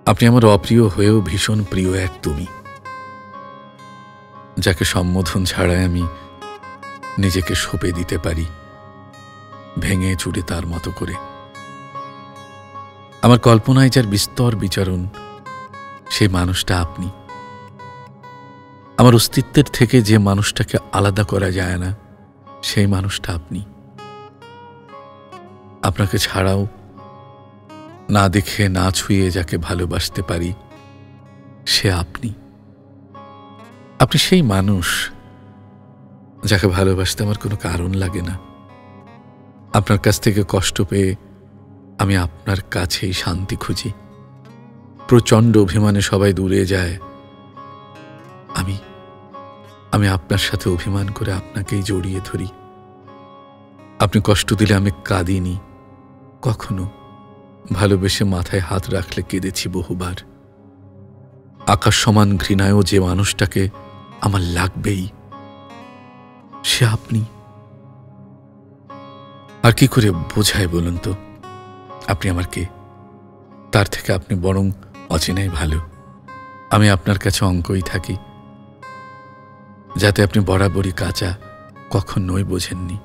আপনি আমার অপ্রিয় হয়েও ভীষণ প্রিয় এক তুমি, যাকে সম্বোধন ছাড়াই আমি নিজেকে সঁপে দিতে পারি ভেঙে চুরে তার মতো করে। আমার কল্পনায় যার বিস্তর বিচরণ, সেই মানুষটা আপনি। আমার অস্তিত্বের থেকে যে মানুষটাকে আলাদা করা যায় না, সেই মানুষটা আপনি। আপনাকে ছাড়াও না দেখে না ছুঁয়ে যাকে ভালোবাসতে পারি, সে আপনি। আপনি সেই মানুষ যাকে ভালোবাসতে আমার কোনো কারণ লাগে না। আপনার কাছ থেকে কষ্ট পেয়ে আমি আপনার কাছেই শান্তি খুঁজি। প্রচণ্ড অভিমানে সবাই দূরে যায়, আমি আপনার সাথে অভিমান করে আপনাকেই জড়িয়ে ধরি। আপনি কষ্ট দিলে আমি কাঁদিনি কখনো, ভালোবেসে মাথায় হাত রাখলে কেঁদেছি বহুবার। আকাশ সমান ঘৃণায়ও যে মানুষটাকে আমার লাগবেই, সে আপনি। আর কি করে বোঝায় বলুন তো, আপনি আমার কে? তার থেকে আপনি বরং অচেনাই ভালো। আমি আপনার কাছে অঙ্কই থাকি, যাতে আপনি বরাবরই কাঁচা, কখনোই বোঝেননি।